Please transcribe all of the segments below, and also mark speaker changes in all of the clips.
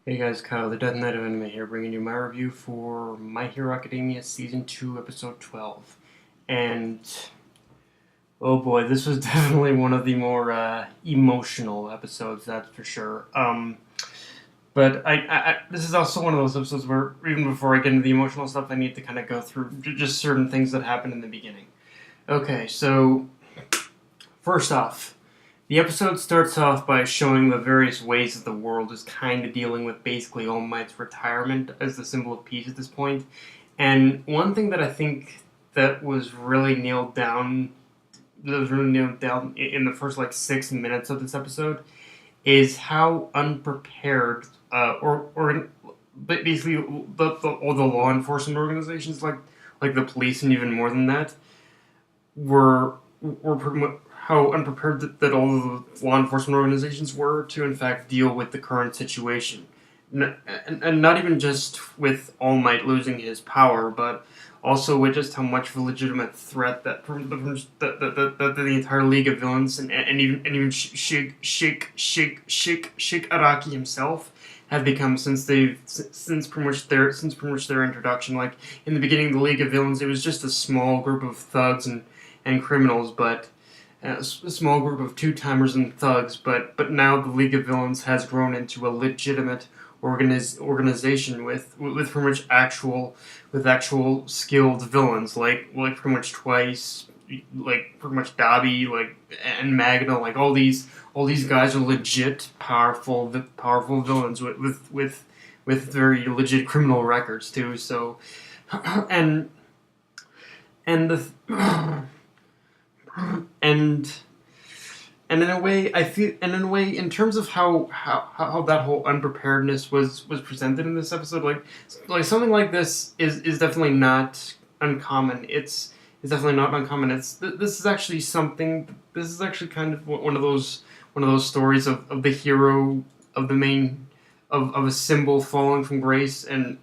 Speaker 1: Hey guys, Kyle, the Death Knight of Anime here, bringing you my review for My Hero Academia Season 2, Episode 12. And, oh boy, this was definitely one of the more emotional episodes, that's for sure. But this is also one of those episodes where, even before I get into the emotional stuff, I need to kind of go through just certain things that happened in the beginning. Okay, so, first off, the episode starts off by showing the various ways that the world is kind of dealing with basically All Might's retirement as the symbol of peace at this point. And one thing that I think that was really nailed down, in the first like 6 minutes of this episode, is how unprepared, or basically all the law enforcement organizations, like the police and even more than that, were pretty much how unprepared that all of the law enforcement organizations were to, in fact, deal with the current situation. And not even just with All Might losing his power, but also with just how much of a legitimate threat that the entire League of Villains and even Sheik Araki himself have become since pretty much their introduction. Like in the beginning of the League of Villains, it was just a small group of thugs and criminals, but a small group of two-timers and thugs, but now the League of Villains has grown into a legitimate organization with pretty much actual skilled villains, like pretty much Twice, like pretty much Dabi, like and Magna, like all these guys are legit powerful villains with very legit criminal records too. So and the and in a way, in terms of how that whole unpreparedness was presented in this episode, like something like this is definitely not uncommon. It's definitely not uncommon. This is actually something. This is actually kind of one of those stories of the hero, of the main, of a symbol falling from grace and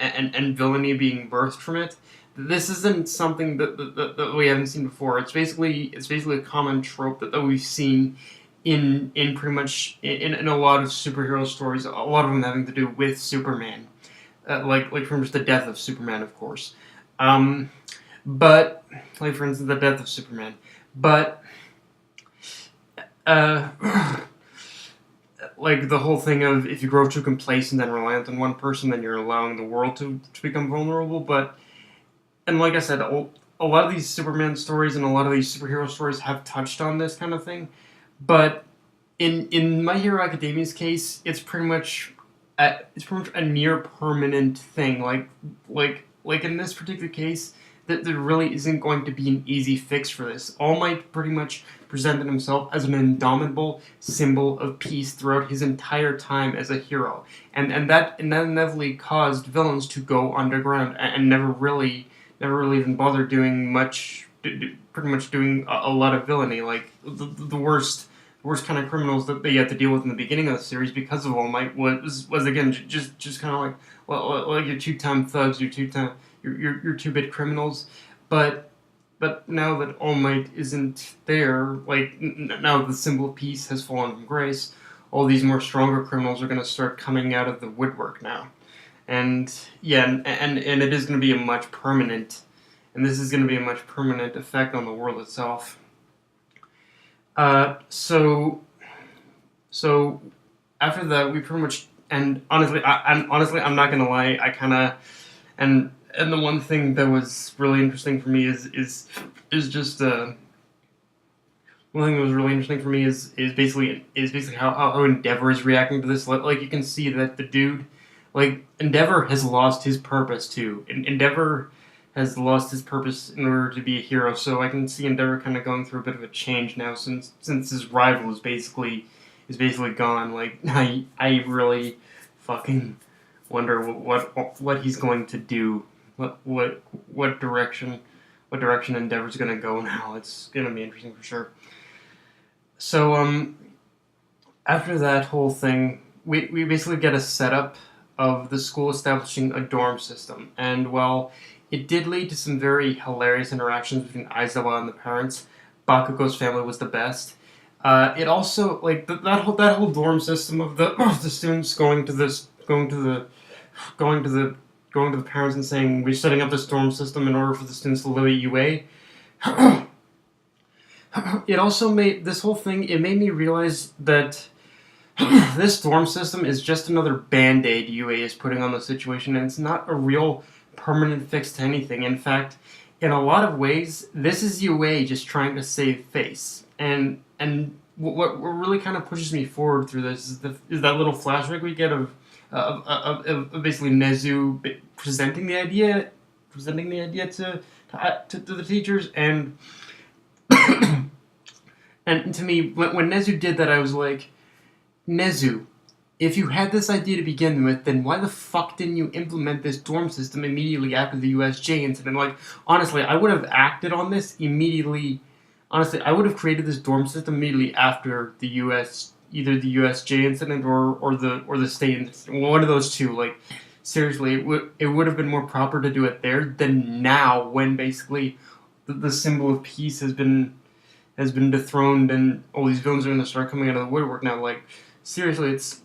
Speaker 1: villainy being birthed from it. This isn't something that we haven't seen before. It's basically a common trope that we've seen in pretty much in a lot of superhero stories. A lot of them having to do with Superman, like for instance the death of Superman, of course. But like for instance the death of Superman, but like the whole thing of if you grow too complacent and reliant on one person, then you're allowing the world to become vulnerable. But and like I said, a lot of these Superman stories and a lot of these superhero stories have touched on this kind of thing, but in My Hero Academia's case, it's pretty much a near permanent thing. Like in this particular case, that there really isn't going to be an easy fix for this. All Might pretty much presented himself as an indomitable symbol of peace throughout his entire time as a hero, and that inevitably caused villains to go underground and never really even bother doing much, pretty much doing a lot of villainy. Like the worst kind of criminals that they had to deal with in the beginning of the series because of All Might was again just kind of like your two-time thugs, your two-bit criminals, but now that All Might isn't there, like now the symbol of peace has fallen from grace, all these more stronger criminals are going to start coming out of the woodwork now. And yeah, and it is going to be a much permanent, and this is going to be a much permanent effect on the world itself. So after that, we pretty much, and honestly, I'm not gonna lie, I kind of, and the one thing that was really interesting for me is just one thing that was really interesting for me is basically how Endeavor is reacting to this. Like you can see that the dude. Like, Endeavor has lost his purpose, too. Endeavor has lost his purpose in order to be a hero, so I can see Endeavor kind of going through a bit of a change now since his rival is basically gone. Like, I really fucking wonder what he's going to do. What direction Endeavor's going to go now. It's going to be interesting for sure. So, after that whole thing, we basically get a setup of the school establishing a dorm system. And while it did lead to some very hilarious interactions between Aizawa and the parents, Bakugo's family was the best. It also, like, that whole dorm system of the students going to this going to the going to the going to the parents and saying we're setting up the storm system in order for the students to live at UA. It also made this whole thing. It made me realize that this storm system is just another band-aid UA is putting on the situation, and it's not a real permanent fix to anything. In fact, in a lot of ways, this is UA just trying to save face. And what really kind of pushes me forward through this is that little flashback we get of basically Nezu presenting the idea to the teachers, and and to me, when Nezu did that, I was like, Nezu, if you had this idea to begin with, then why the fuck didn't you implement this dorm system immediately after the USJ incident? Like, honestly, I would have acted on this immediately. Honestly, I would have created this dorm system immediately after the either the USJ incident or the state incident. One of those two. Like, seriously, it would have been more proper to do it there than now, when basically the symbol of peace has been dethroned and all these villains are going to start coming out of the woodwork now. Like, seriously, it's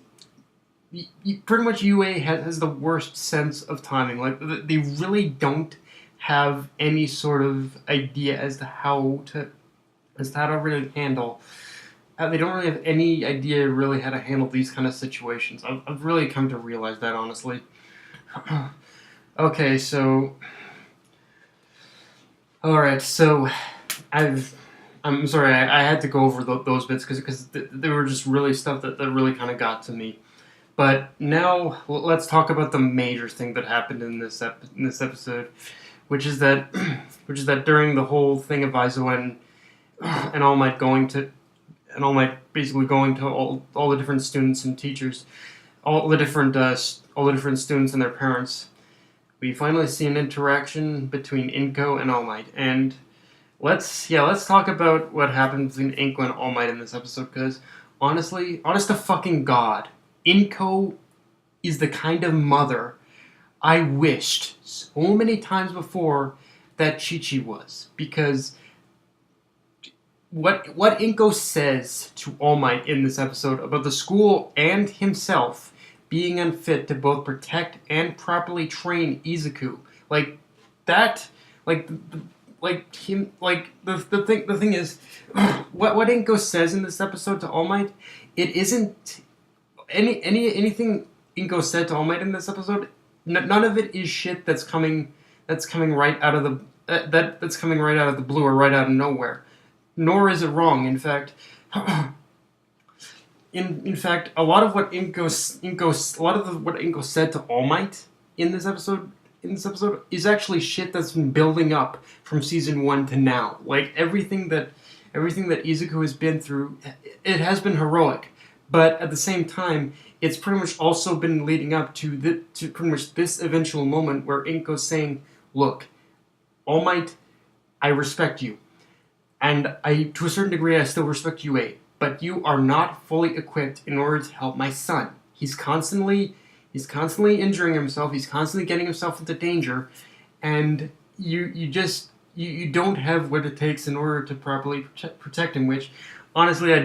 Speaker 1: pretty much UA has the worst sense of timing. Like, they really don't have any sort of idea as to how to really handle. They don't really have any idea really how to handle these kind of situations. I've really come to realize that, honestly. Okay, so all right, so I'm sorry, I had to go over those bits because they were just really stuff that really kind of got to me. But now let's talk about the major thing that happened in this episode, which is that during the whole thing of Aizo and All Might basically going to all the different students and teachers, all the different students and their parents, we finally see an interaction between Inko and All Might. And let's talk about what happened between Inko and All Might in this episode, because honestly, honest to fucking God, Inko is the kind of mother I wished so many times before that Chi-Chi was. Because what Inko says to All Might in this episode about the school and himself being unfit to both protect and properly train Izuku, like that, the thing is, what Inko says in this episode to All Might, it isn't anything Inko said to All Might in this episode. None of it is shit that's coming right out of the blue or right out of nowhere. Nor is it wrong. In fact, a lot of what Inko said to All Might in this episode is actually shit that's been building up from season 1 to now. Like, everything that Izuku has been through, it has been heroic, but at the same time, it's pretty much also been leading up to pretty much this eventual moment where Inko's saying, "Look, All Might, I respect you, and to a certain degree, I still respect UA, but you are not fully equipped in order to help my son. He's constantly injuring himself. He's constantly getting himself into danger, and you don't have what it takes in order to properly protect him." Which honestly,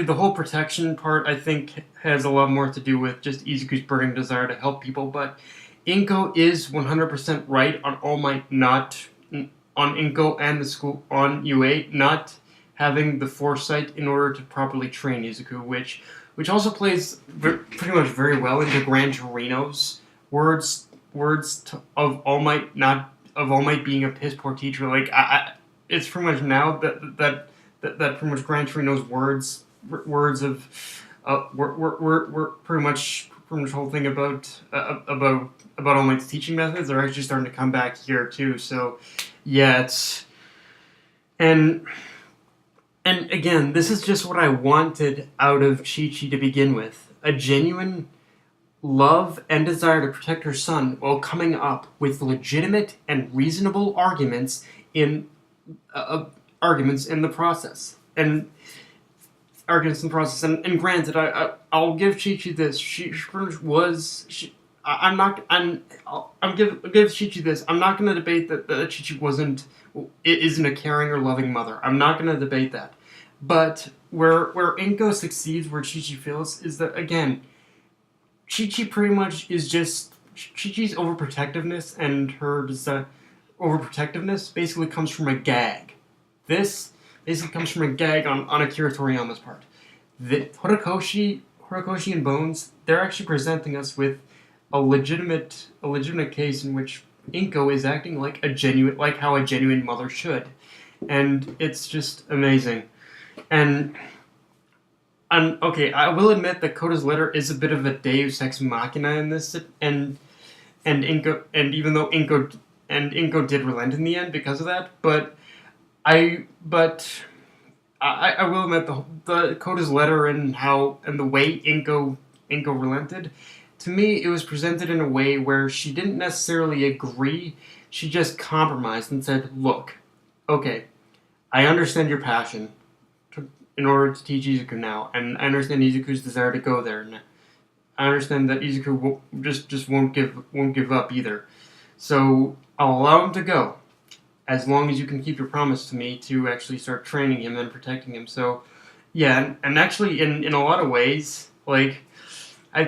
Speaker 1: the whole protection part, I think, has a lot more to do with just Izuku's burning desire to help people. But Inko is 100% right on All Might on Inko and the school on UA not having the foresight in order to properly train Izuku, which also plays pretty much very well into Gran Torino's words of All Might being a piss poor teacher. Like, it's pretty much now that pretty much Gran Torino's words of were pretty much the whole thing about All Might's teaching methods are actually starting to come back here too. So yeah, and again, this is just what I wanted out of Chi-Chi to begin with: a genuine love and desire to protect her son while coming up with legitimate and reasonable arguments in the process. And granted, I'll give Chi-Chi this. I'll give Chi-Chi this. I'm not going to debate that Chi-Chi isn't a caring or loving mother. I'm not going to debate that. But where Inko succeeds, where Chi-Chi fails, is that again, Chi-Chi pretty much is just Chi-Chi's overprotectiveness, and her overprotectiveness basically comes from a gag. This basically comes from a gag on Akira Toriyama's part. The Horikoshi and Bones, they're actually presenting us with a legitimate case in which Inko is acting like how a genuine mother should, and it's just amazing. And okay, I will admit that Koda's letter is a bit of a Deus ex machina in this, and Inko, and even though Inko did relent in the end because of that, but I will admit the Koda's letter and the way Inko relented. To me, it was presented in a way where she didn't necessarily agree. She just compromised and said, "Look, okay, I understand your passion in order to teach Izuku now, and I understand Izuku's desire to go there. And I understand that Izuku won't give up either. So I'll allow him to go, as long as you can keep your promise to me to actually start training him and protecting him." So, yeah, and actually, in a lot of ways, like, I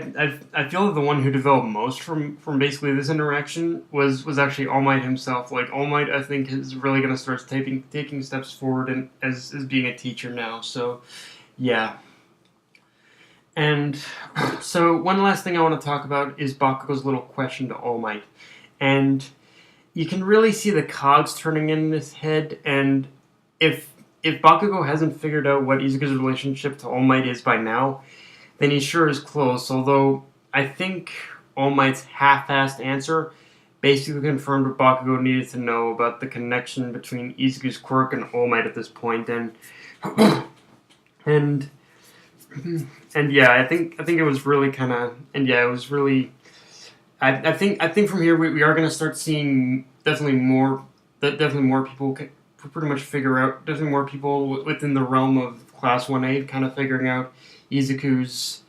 Speaker 1: feel that the one who developed most from basically this interaction was actually All Might himself. Like, All Might, I think, is really going to start taking steps forward as being a teacher now. So, yeah. And so one last thing I want to talk about is Bakugo's little question to All Might. And you can really see the cogs turning in his head, and if Bakugo hasn't figured out what Izuku's relationship to All Might is by now, then he sure is close. Although I think All Might's half-assed answer basically confirmed what Bakugo needed to know about the connection between Izuku's quirk and All Might at this point, and yeah, I think it was really kind of, and yeah, it was really. I think from here we are going to start seeing definitely more people pretty much figure out, definitely more people within the realm of Class 1A kind of figuring out Izuku's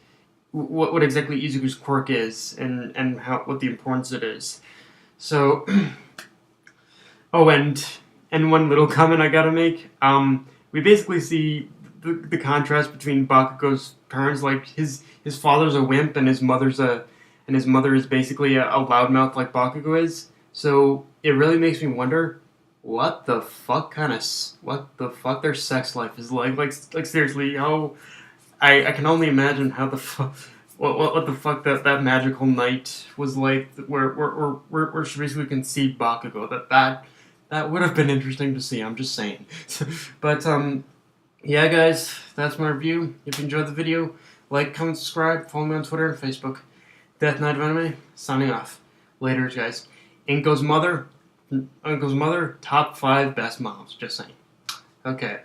Speaker 1: what exactly Izuku's quirk is and what the importance it is. So oh, and one little comment I gotta make. We basically see the contrast between Bakugo's parents. Like his father's a wimp and his mother is basically a loudmouth like Bakugo is. So it really makes me wonder what the fuck their sex life is like. Like seriously, how I can only imagine how the fuck what the fuck that magical night was like, where she basically conceived Bakugo. That would have been interesting to see. I'm just saying. But yeah, guys, that's my review. If you enjoyed the video, like, comment, subscribe, follow me on Twitter and Facebook. Death Knight of Anime, signing off. Later, guys. Inko's mother, top 5 best moms. Just saying. Okay.